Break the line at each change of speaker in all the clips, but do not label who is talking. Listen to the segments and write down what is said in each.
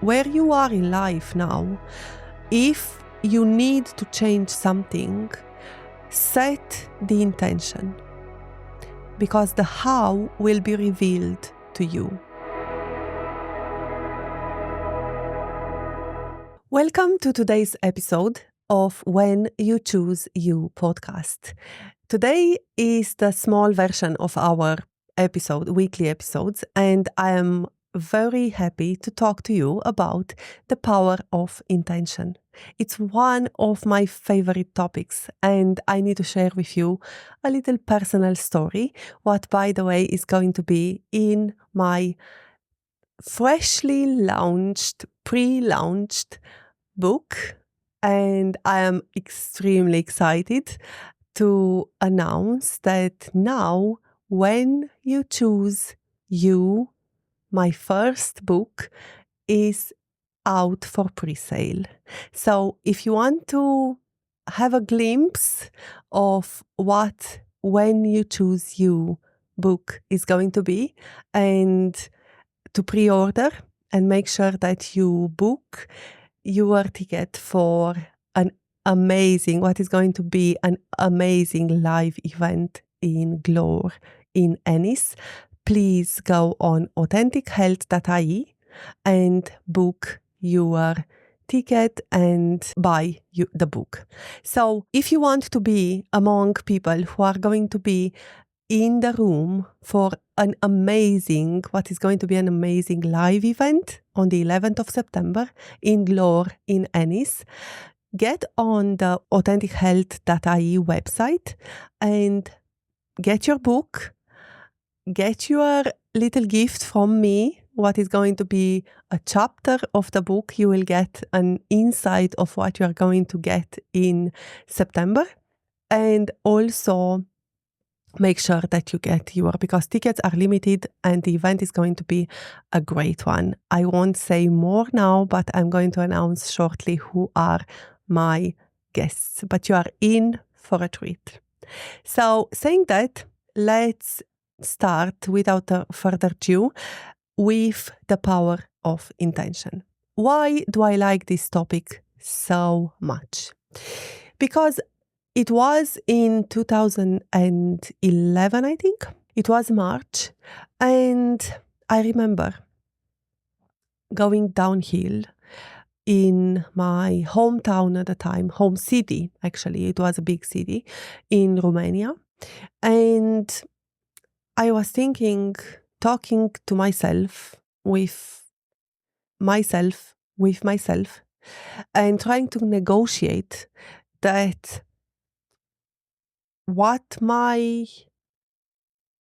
where you are in life now, if you need to change something, set the intention, because the how will be revealed to you. Welcome to today's episode of When You Choose You podcast. Today is the small version of our weekly episodes, and I am very happy to talk to you about the power of intention. It's one of my favorite topics, and I need to share with you a little personal story, what, by the way, is going to be in my freshly launched, pre-launched book. And I am extremely excited to announce that now, When You Choose You, my first book, is out for pre-sale. So if you want to have a glimpse of what When You Choose You book is going to be, and to pre-order and make sure that you book your ticket for what is going to be an amazing live event in Glore in Ennis, please go on AuthenticHealth.ie and book your ticket and buy the book. So if you want to be among people who are going to be in the room for what is going to be an amazing live event on the 11th of September in Glore in Ennis, get on the AuthenticHealth.ie website and get your book, get your little gift from me, what is going to be a chapter of the book. You will get an insight of what you are going to get in September, and also make sure that you get because tickets are limited and the event is going to be a great one. I won't say more now, but I'm going to announce shortly who are my guests. But you are in for a treat. So saying that, let's start without further ado with the power of intention. Why do I like this topic so much? Because it was in 2011, I think. It was March. And I remember going downhill in my hometown at the time, home city, actually. It was a big city in Romania. And I was talking to myself, with myself, and trying to negotiate that what my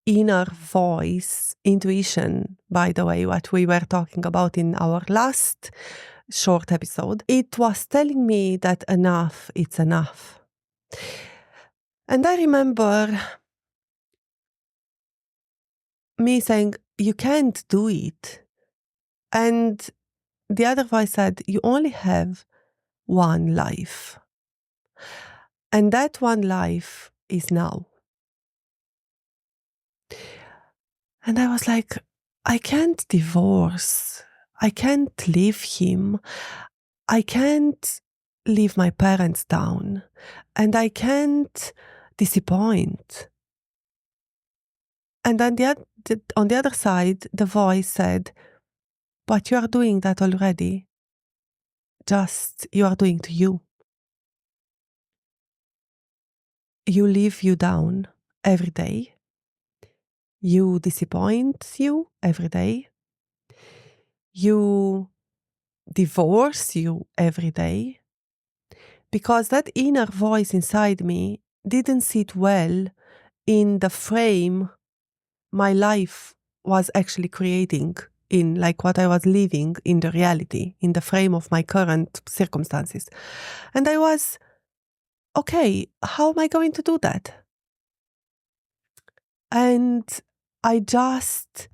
inner voice, intuition, by the way, what we were talking about in our last short episode, it was telling me that it's enough. And I remember me saying, you can't do it. And the other voice said, you only have one life. And that one life is now. And I was like, I can't divorce. I can't leave him. I can't leave my parents down. And I can't disappoint. And then on the other side, the voice said, but you are doing that already. Just you are doing to you. You leave you down every day. You disappoint you every day. You divorce you every day. Because that inner voice inside me didn't sit well in the frame my life was actually creating, in like what I was living in the reality, in the frame of my current circumstances. And I was, okay, how am I going to do that? And I just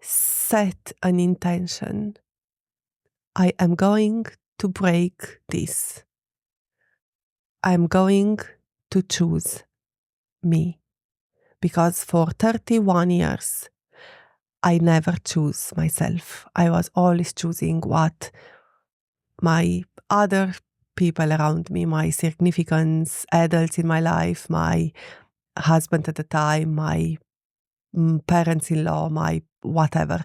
set an intention. I am going to break this. I'm going to choose me. Because for 31 years, I never choose myself. I was always choosing what my other people around me, my significant adults in my life, my husband at the time, my parents-in-law, my whatever.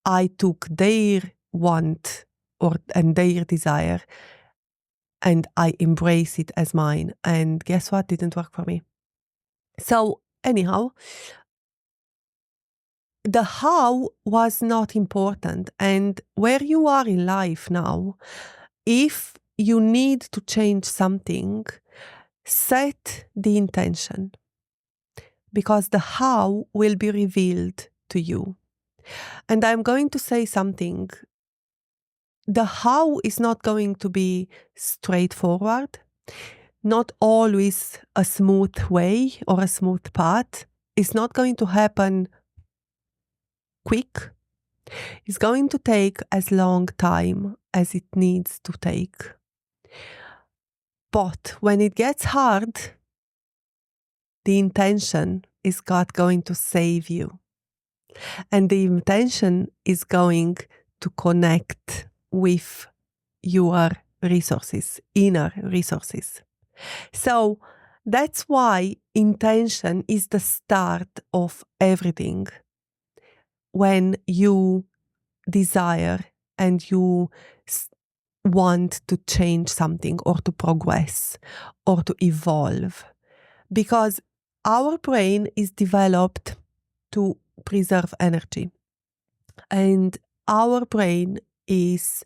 I took their want and their desire and I embrace it as mine. And guess what? Didn't work for me. So anyhow, the how was not important. And where you are in life now, if you need to change something, set the intention, because the how will be revealed to you. And I'm going to say something. The how is not going to be straightforward, not always a smooth way or a smooth path. It's not going to happen quick. It's going to take as long time as it needs to take. But when it gets hard, the intention is God going to save you. And the intention is going to connect with your resources, inner resources. So that's why intention is the start of everything. When you desire and you want to change something or to progress or to evolve. Because our brain is developed to preserve energy. And our brain is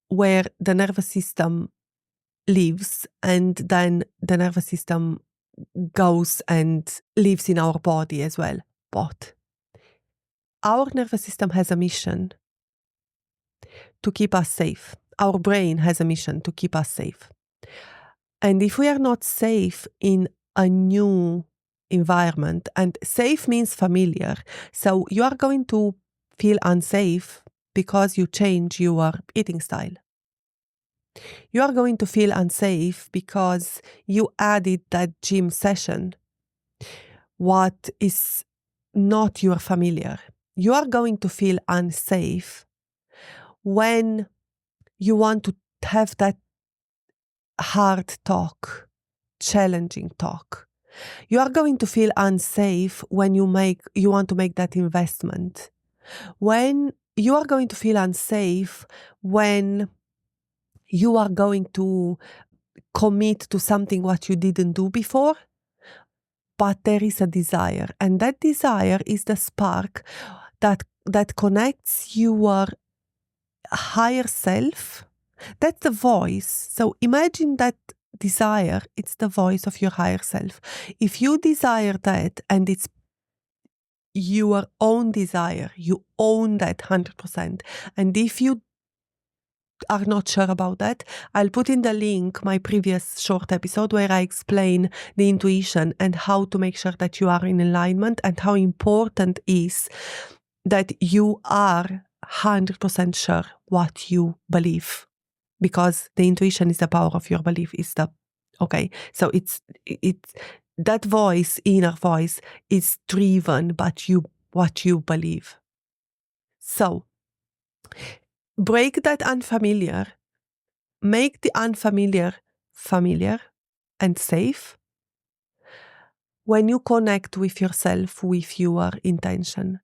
where the nervous system lives, and then the nervous system goes and lives in our body as well. But our nervous system has a mission to keep us safe. Our brain has a mission to keep us safe. And if we are not safe in a new environment, and safe means familiar, so you are going to feel unsafe because you change your eating style. You are going to feel unsafe because you added that gym session, what is not your familiar. You are going to feel unsafe when you want to have that hard talk, challenging talk. You are going to feel unsafe when you want to make that investment. When you are going to feel unsafe when you are going to commit to something what you didn't do before, but there is a desire, and that desire is the spark that connects your higher self. That's the voice. So imagine that desire, it's the voice of your higher self. If you desire that and it's your own desire, you own that 100%. And if you are not sure about that, I'll put in the link my previous short episode where I explain the intuition and how to make sure that you are in alignment and how important is that you are 100% sure what you believe, because the intuition is the power of your belief. So it's that voice, inner voice, is driven by what you believe. So break that unfamiliar, make the unfamiliar familiar and safe when you connect with yourself, with your intention.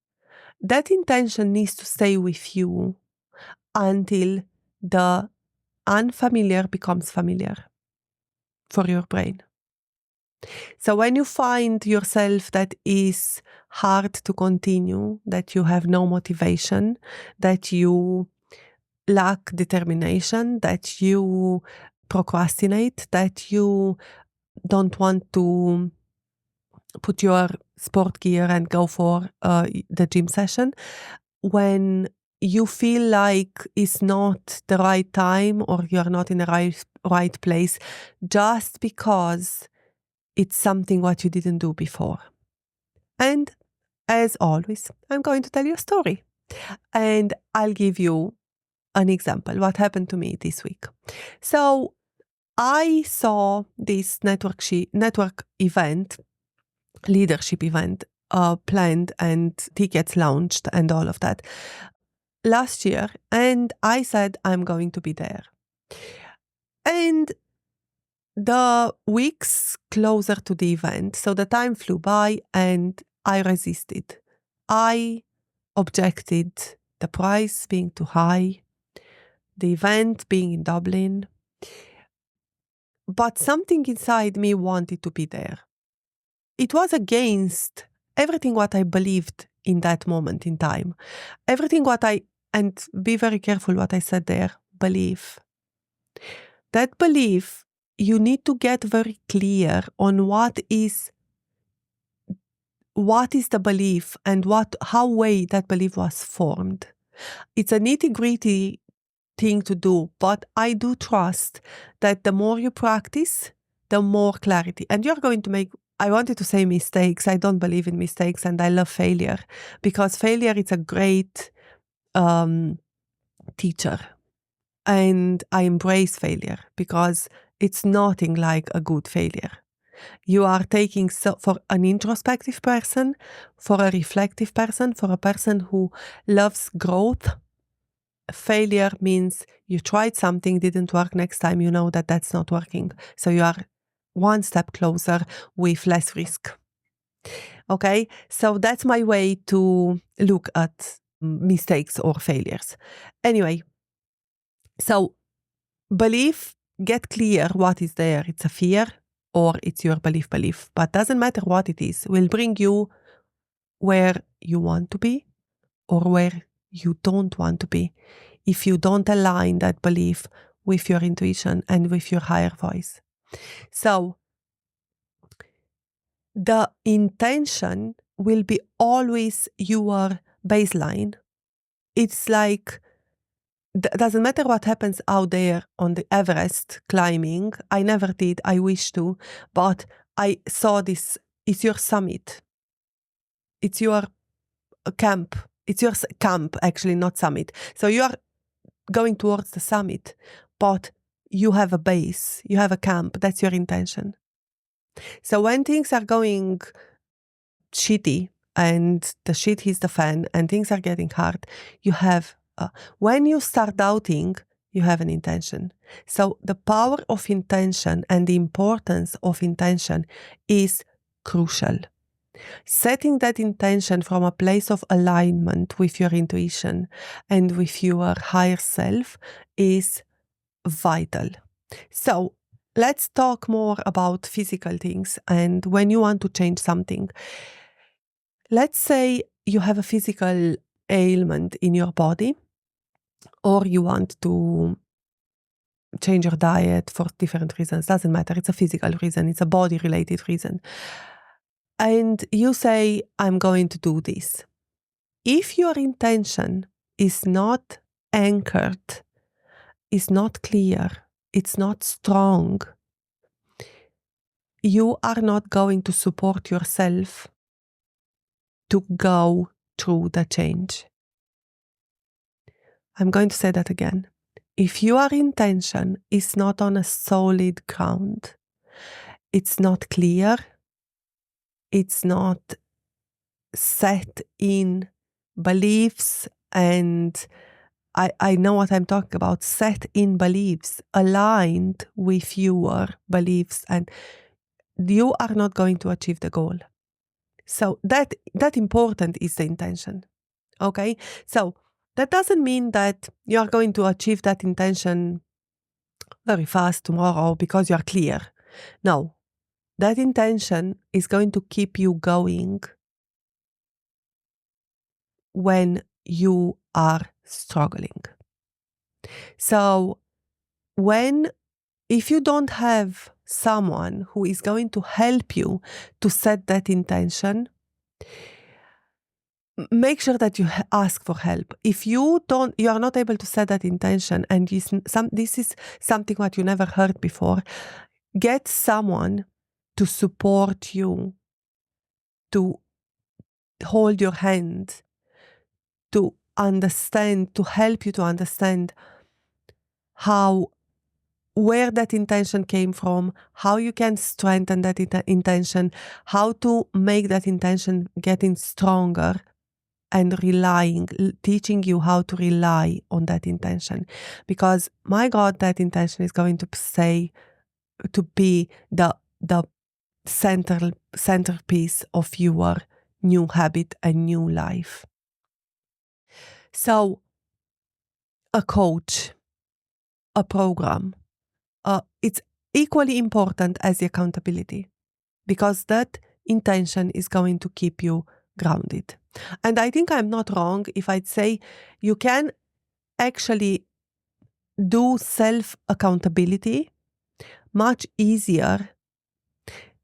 That intention needs to stay with you until the unfamiliar becomes familiar for your brain. So when you find yourself that is hard to continue, that you have no motivation, that you lack determination, that you procrastinate, that you don't want to put your sport gear and go for the gym session, when you feel like it's not the right time or you're not in the right place, just because it's something what you didn't do before. And as always, I'm going to tell you a story. And I'll give you an example, what happened to me this week. So I saw this network event, leadership event, planned and tickets launched and all of that last year. And I said, I'm going to be there. And the weeks closer to the event, so the time flew by and I resisted. I objected, the price being too high, the event being in Dublin. But something inside me wanted to be there. It was against everything what I believed in that moment in time. Everything what I, and be very careful what I said there, belief. That belief, you need to get very clear on what is the belief and how way that belief was formed. It's a nitty-gritty thing to do, but I do trust that the more you practice, the more clarity. And you're going to make, I wanted to say mistakes. I don't believe in mistakes and I love failure because failure is a great teacher. And I embrace failure because it's nothing like a good failure. You are taking, for an introspective person, for a reflective person, for a person who loves growth, failure means you tried something, didn't work, next time you know that that's not working. So you are one step closer with less risk. Okay, so that's my way to look at mistakes or failures. Anyway, so belief, get clear what is there. It's a fear or it's your belief, but doesn't matter what it is, will bring you where you want to be or where you don't want to be if you don't align that belief with your intuition and with your higher voice. So the intention will be always your baseline. It's like, doesn't matter what happens out there on the Everest climbing. I never did. I wish to, but I saw this. It's your summit. It's your camp. It's your camp, actually, not summit. So you are going towards the summit, but you have a base. You have a camp. That's your intention. So when things are going shitty and the shit hits the fan and things are getting hard, you have when you start doubting, you have an intention. So the power of intention and the importance of intention is crucial. Setting that intention from a place of alignment with your intuition and with your higher self is vital. So let's talk more about physical things and when you want to change something. Let's say you have a physical ailment in your body, or you want to change your diet for different reasons. Doesn't matter. It's a physical reason. It's a body-related reason. And you say, I'm going to do this. If your intention is not anchored, is not clear, it's not strong, you are not going to support yourself to go through the change. I'm going to say that again. If your intention is not on a solid ground, it's not clear, it's not set in beliefs, and I know what I'm talking about, set in beliefs, aligned with your beliefs, and you are not going to achieve the goal. So that important is the intention. Okay? So that doesn't mean that you are going to achieve that intention very fast tomorrow because you are clear. No, that intention is going to keep you going when you are struggling. So if you don't have someone who is going to help you to set that intention, make sure that you ask for help. If you are not able to set that intention, and this is something what you never heard before, get someone to support you, to hold your hand, to understand, to help you to understand how where that intention came from, how you can strengthen that intention, how to make that intention getting stronger, and teaching you how to rely on that intention. Because my God, that intention is going to be the centerpiece of your new habit and new life. So a coach, a program, it's equally important as the accountability, because that intention is going to keep you grounded. And I think I'm not wrong if I'd say you can actually do self-accountability much easier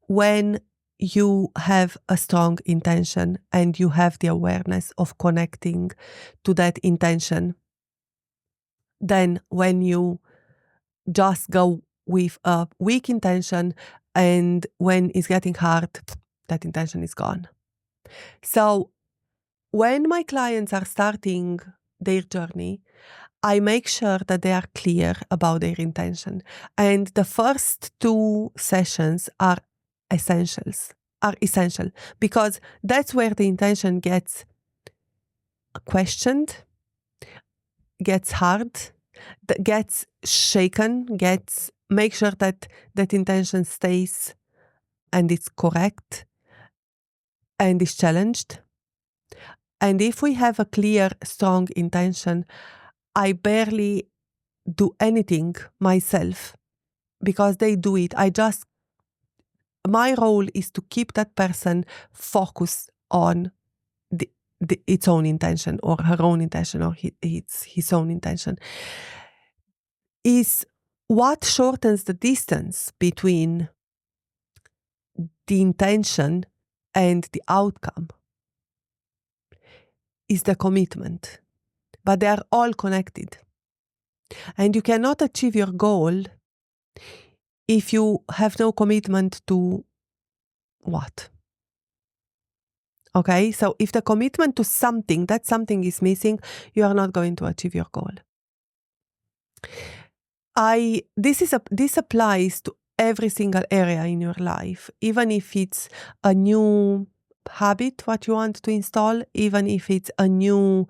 when you have a strong intention and you have the awareness of connecting to that intention than when you just go with a weak intention, and when it's getting hard, that intention is gone. So when my clients are starting their journey, I make sure that they are clear about their intention. And the first 2 sessions are essential, because that's where the intention gets questioned, gets hard, gets shaken, make sure that that intention stays and it's correct and is challenged. And if we have a clear, strong intention, I barely do anything myself because they do it. My role is to keep that person focused on its own intention, or her own intention, or his own intention. Is what shortens the distance between the intention and the outcome is the commitment. But they are all connected. And you cannot achieve your goal if you have no commitment to what? Okay, so if the commitment to something, that something is missing, you are not going to achieve your goal. This applies to every single area in your life, even if it's a new habit what you want to install, even if it's a new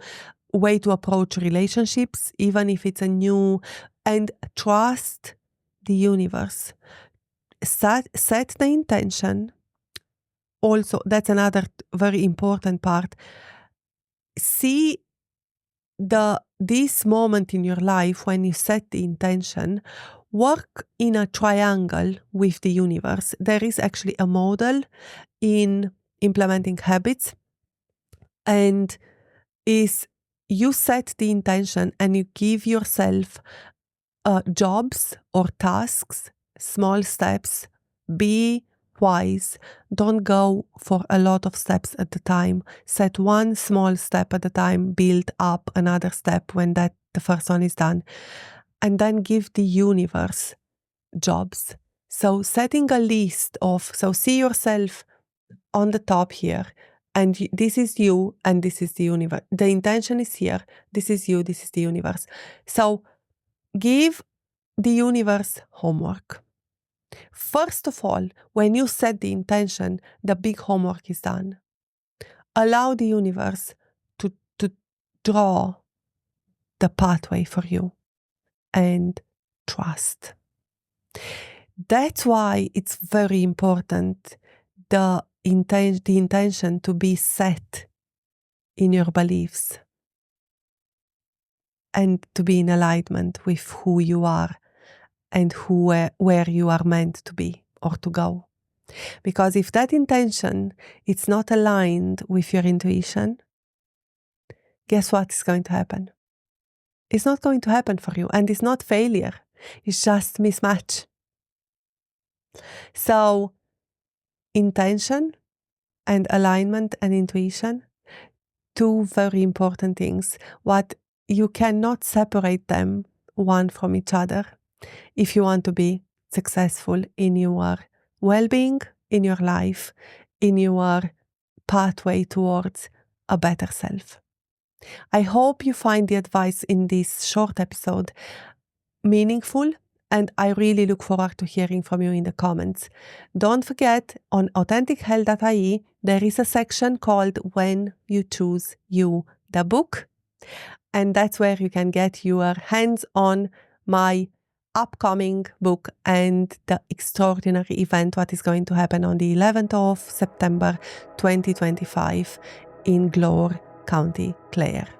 way to approach relationships, even if it's and trust the universe. Set the intention. Also, that's another very important part. See this moment in your life when you set the intention, work in a triangle with the universe. There is actually a model in implementing habits, and you set the intention and you give yourself jobs or tasks, small steps. Be wise. Don't go for a lot of steps at a time. Set one small step at a time, build up another step when the first one is done. And then give the universe jobs. So setting a list so see yourself on the top here. And this is you and this is the universe. The intention is here. This is you, this is the universe. So give the universe homework. First of all, when you set the intention, the big homework is done. Allow the universe to draw the pathway for you and trust. That's why it's very important the intention to be set in your beliefs and to be in alignment with who you are and where you are meant to be or to go. Because if that intention is not aligned with your intuition, guess what is going to happen? It's not going to happen for you, and it's not failure. It's just mismatch. So intention and alignment and intuition, 2 very important things. What you cannot separate them one from each other if you want to be successful in your well-being, in your life, in your pathway towards a better self. I hope you find the advice in this short episode meaningful And I really look forward to hearing from you in the comments. Don't forget, on AuthenticHealth.ie, there is a section called When You Choose You, the book. And that's where you can get your hands on my upcoming book and the extraordinary event what is going to happen on the 11th of September 2025 in Glore, County Clare.